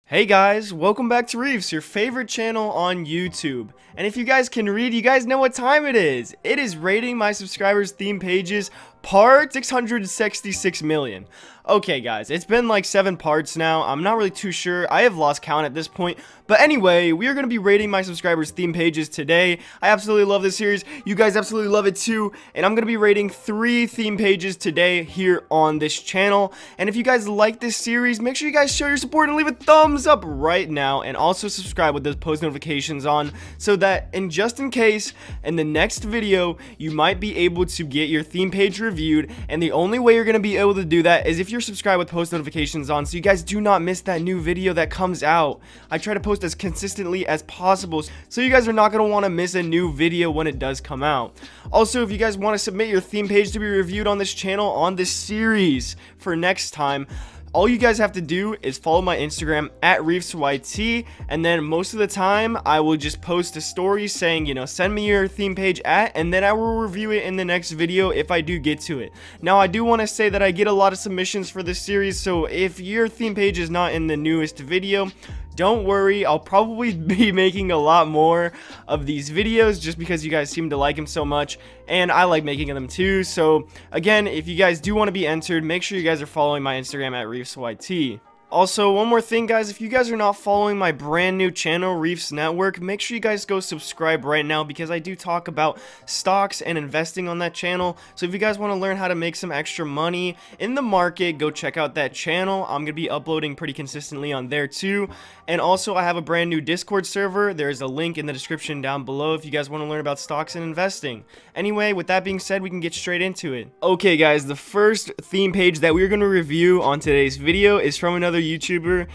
Hey guys, welcome back to Reefs, your favorite channel on YouTube. And if you guys can read, you guys know what time it is. It is rating my subscribers' theme pages part 666 million. Okay guys, it's been like 7 parts now. I'm not really too sure. I have lost count at this point. But anyway, we are going to be rating my subscribers' theme pages today. I absolutely love this series. You guys absolutely love it too. And I'm going to be rating 3 theme pages today here on this channel. And if you guys like this series, make sure you guys show your support and leave a thumbs up right now. And also subscribe with those post notifications on so that just in case in the next video, you might be able to get your theme page reviewed. And the only way you're going to be able to do that is if you're subscribed with post notifications on, so you guys do not miss that new video that comes out. I try to post as consistently as possible, so you guys are not going to want to miss a new video when it does come out. Also, if you guys want to submit your theme page to be reviewed on this channel on this series for next time, all you guys have to do is follow my Instagram at ReefsYT, and then most of the time I will just post a story saying, you know, send me your theme page at, and then I will review it in the next video if I do get to it. Now, I do want to say that I get a lot of submissions for this series, so if your theme page is not in the newest video, don't worry, I'll probably be making a lot more of these videos just because you guys seem to like them so much, and I like making them too. So again, if you guys do want to be entered, make sure you guys are following my Instagram at ReefsYT. Also, one more thing guys, if you guys are not following my brand new channel, Reefs Network, make sure you guys go subscribe right now because I do talk about stocks and investing on that channel. So if you guys want to learn how to make some extra money in the market, go check out that channel. I'm going to be uploading pretty consistently on there too. And also, I have a brand new Discord server. There's a link in the description down below if you guys want to learn about stocks and investing. Anyway, with that being said, we can get straight into it. Okay guys, the first theme page that we're going to review on today's video is from another YouTuber,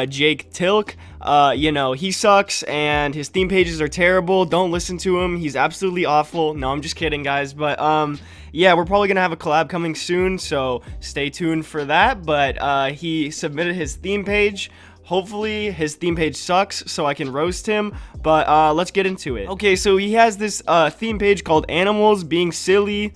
Jake Tilk. You know, he sucks and his theme pages are terrible. Don't listen to him. He's absolutely awful. No, I'm just kidding guys, but yeah, we're probably gonna have a collab coming soon, so stay tuned for that. But he submitted his theme page. Hopefully his theme page sucks so I can roast him, but let's get into it. Okay, so he has this theme page called Animals Being Silly.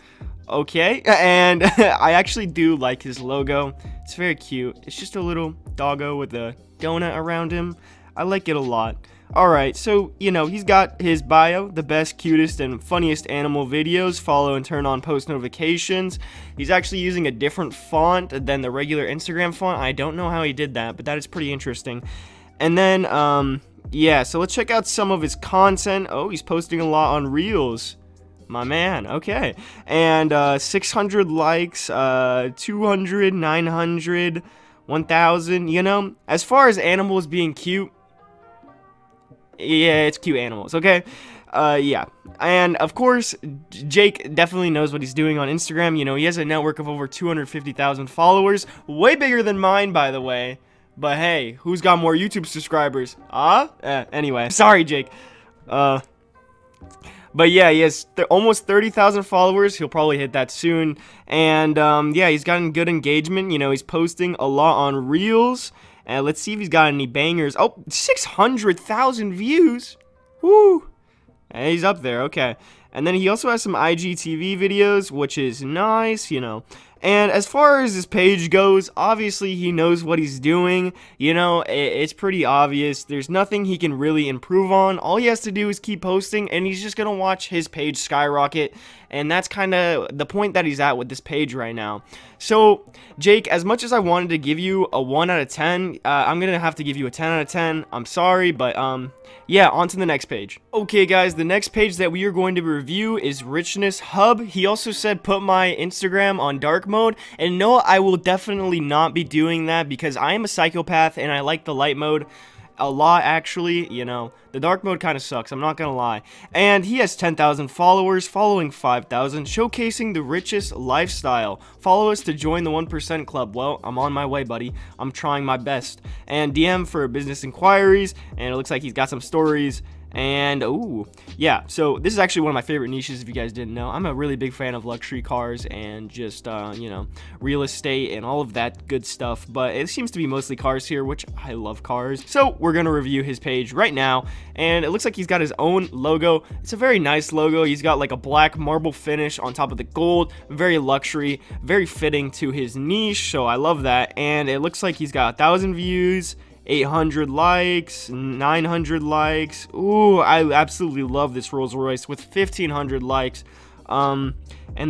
Okay, and I actually do like his logo. It's very cute. It's just a little doggo with a donut around him. I like it a lot. Alright, so, you know, he's got his bio, the best, cutest, and funniest animal videos. Follow and turn on post notifications. He's actually using a different font than the regular Instagram font. I don't know how he did that, but that is pretty interesting. And then, yeah, so let's check out some of his content. Oh, he's posting a lot on Reels. My man, okay. And 600 likes, 200, 900, 1,000, you know? As far as animals being cute, yeah, it's cute animals, okay? Yeah. And, of course, Jake definitely knows what he's doing on Instagram. You know, he has a network of over 250,000 followers. Way bigger than mine, by the way. But, hey, who's got more YouTube subscribers? Anyway. Sorry, Jake. But yeah, he has almost 30,000 followers. He'll probably hit that soon. And yeah, he's gotten good engagement. You know, he's posting a lot on Reels. And let's see if he's got any bangers. Oh, 600,000 views. Woo. And he's up there. Okay. And then he also has some IGTV videos, which is nice, you know. And as far as his page goes, obviously he knows what he's doing. You know, it's pretty obvious. There's nothing he can really improve on. All he has to do is keep posting, and he's just going to watch his page skyrocket. And that's kind of the point that he's at with this page right now. So, Jake, as much as I wanted to give you a 1 out of 10, I'm going to have to give you a 10 out of 10. I'm sorry, but yeah, on to the next page. Okay, guys, the next page that we are going to review is Richness Hub. He also said put my Instagram on dark mode, and no, I will definitely not be doing that because I am a psychopath and I like the light mode a lot, actually. You know, the dark mode kind of sucks, I'm not gonna lie. And he has 10,000 followers, following 5,000, showcasing the richest lifestyle. Follow us to join the 1% club. Well, I'm on my way, buddy. I'm trying my best. And DM for business inquiries, and it looks like he's got some stories. And, ooh, yeah, so this is actually one of my favorite niches, if you guys didn't know. I'm a really big fan of luxury cars and just, you know, real estate and all of that good stuff. But it seems to be mostly cars here, which I love cars. So we're going to review his page right now. And it looks like he's got his own logo. It's a very nice logo. He's got like a black marble finish on top of the gold. Very luxury, very fitting to his niche. So I love that. And it looks like he's got 1,000 views. 800 likes, 900 likes. Ooh, I absolutely love this Rolls Royce with 1500 likes. And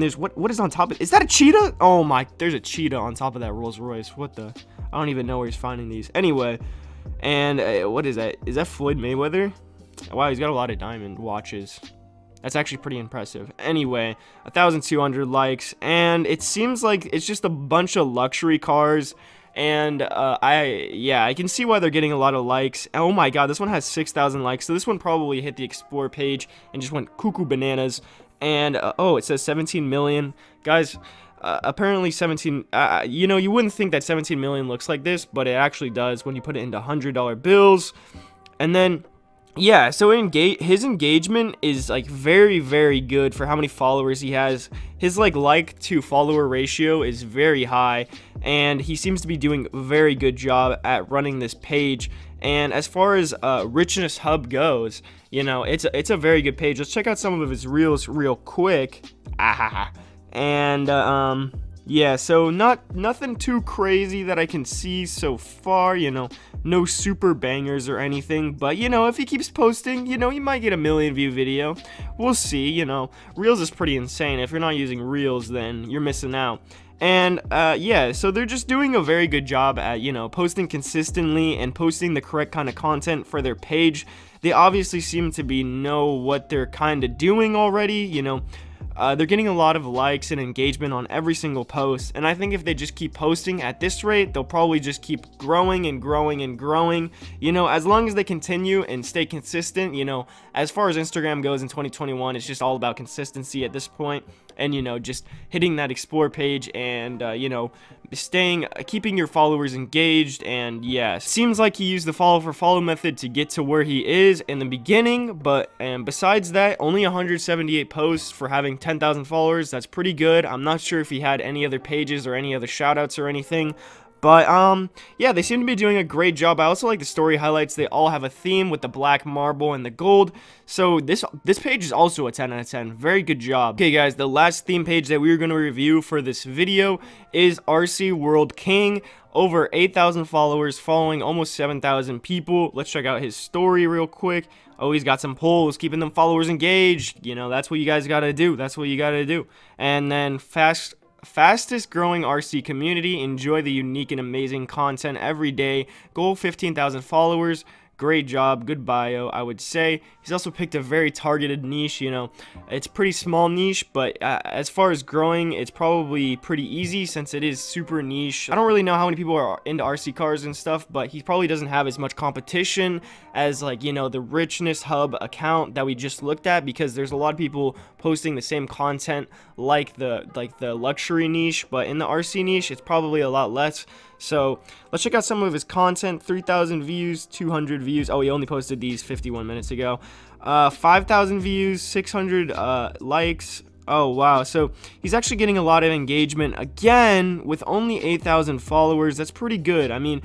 there's what is on top of it? Is that a cheetah? Oh my, there's a cheetah on top of that Rolls Royce. What the? I don't even know where he's finding these. Anyway, and what is that? Is that Floyd Mayweather? Wow, he's got a lot of diamond watches. That's actually pretty impressive. Anyway, 1,200 likes, and it seems like it's just a bunch of luxury cars. And I can see why they're getting a lot of likes. Oh my god, this one has 6,000 likes, so this one probably hit the explore page and just went cuckoo bananas. And oh, it says 17 million, guys. Apparently 17, you know, you wouldn't think that 17 million looks like this, but it actually does when you put it into $100 bills. And then yeah, so his engagement is like very, very good for how many followers he has. His like to follower ratio is very high, and he seems to be doing a very good job at running this page. And as far as Richness Hub goes, you know, it's a very good page. Let's check out some of his reels real quick. And yeah, so nothing too crazy that I can see so far, you know, no super bangers or anything, but you know, if he keeps posting, you know, he might get a 1,000,000 view video. We'll see, you know. Reels is pretty insane. If you're not using Reels, then you're missing out. And yeah, so they're just doing a very good job at, you know, posting consistently and posting the correct kind of content for their page. They obviously seem to know what they're kind of doing already, you know. They're getting a lot of likes and engagement on every single post, and I think if they just keep posting at this rate, they'll probably just keep growing and growing and growing, you know, as long as they continue and stay consistent. You know, as far as Instagram goes in 2021, it's just all about consistency at this point, and you know, just hitting that explore page and you know, keeping your followers engaged. And yeah, seems like he used the follow for follow method to get to where he is in the beginning, but besides that, only 178 posts for having 10,000 followers. That's pretty good. I'm not sure if he had any other pages or any other shoutouts or anything, but yeah, they seem to be doing a great job. I also like the story highlights. They all have a theme with the black marble and the gold. So this page is also a 10 out of 10. Very good job. Okay guys, the last theme page that we are going to review for this video is RC World King. Over 8,000 followers, following almost 7,000 people. Let's check out his story real quick. Oh, he's got some polls, keeping them followers engaged. You know, that's what you guys gotta do. That's what you gotta do. And then fastest growing RC community. Enjoy the unique and amazing content every day. Goal 15,000 followers. Great job, good bio, I would say. He's also picked a very targeted niche, you know. It's pretty small niche, but as far as growing, it's probably pretty easy since it is super niche. I don't really know how many people are into RC cars and stuff, but he probably doesn't have as much competition as, like, you know, the Richness Hub account that we just looked at, because there's a lot of people posting the same content like the luxury niche, but in the RC niche, it's probably a lot less. So let's check out some of his content. 3,000 views, 200 views. Oh, he only posted these 51 minutes ago. 5,000 views, 600 likes. Oh wow, so he's actually getting a lot of engagement again with only 8,000 followers. That's pretty good. I mean,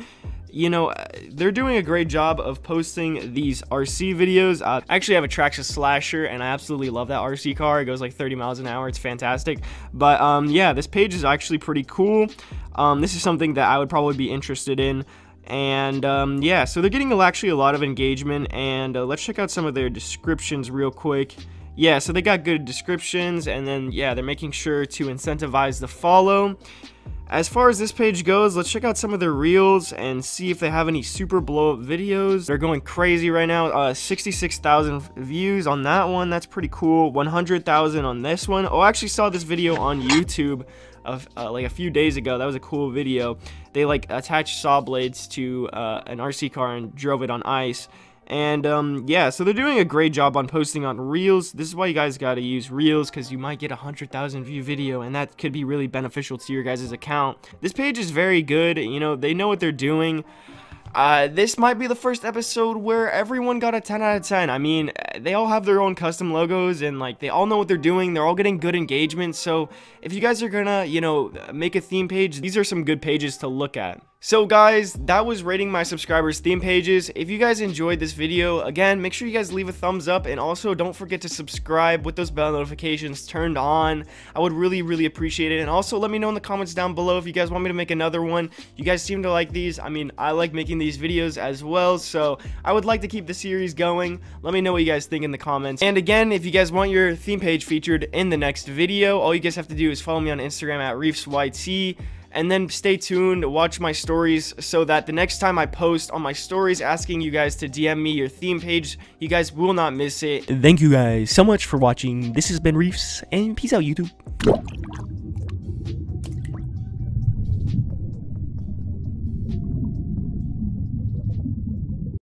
you know, they're doing a great job of posting these RC videos. I actually have a Traxxas Slasher, and I absolutely love that RC car. It goes like 30 miles an hour. It's fantastic. But yeah, this page is actually pretty cool. This is something that I would probably be interested in. And yeah, so they're getting actually a lot of engagement. And let's check out some of their descriptions real quick. Yeah, so they got good descriptions, and then yeah, they're making sure to incentivize the follow. As far as this page goes, let's check out some of their reels and see if they have any super blow up videos. They're going crazy right now. 66,000 views on that one. That's pretty cool. 100,000 on this one. Oh, I actually saw this video on YouTube of like a few days ago. That was a cool video. They like attached saw blades to an RC car and drove it on ice. And yeah, so they're doing a great job on posting on Reels. This is why you guys got to use Reels, because you might get a 100,000 view video, and that could be really beneficial to your guys' account. This page is very good. You know, they know what they're doing. This might be the first episode where everyone got a 10 out of 10. I mean, they all have their own custom logos, and like they all know what they're doing. They're all getting good engagement. So if you guys are gonna, you know, make a theme page, these are some good pages to look at. So guys, that was rating my subscribers' theme pages. If you guys enjoyed this video, again, make sure you guys leave a thumbs up, and also don't forget to subscribe with those bell notifications turned on. I would really appreciate it. And also let me know in the comments down below if you guys want me to make another one. You guys seem to like these. I mean, I like making these videos as well, so I would like to keep the series going. Let me know what you guys think in the comments. And again, if you guys want your theme page featured in the next video, all you guys have to do is follow me on Instagram at ReefsYT. And then stay tuned, watch my stories, so that the next time I post on my stories asking you guys to DM me your theme page, you guys will not miss it. Thank you guys so much for watching. This has been Reefs, and peace out, YouTube.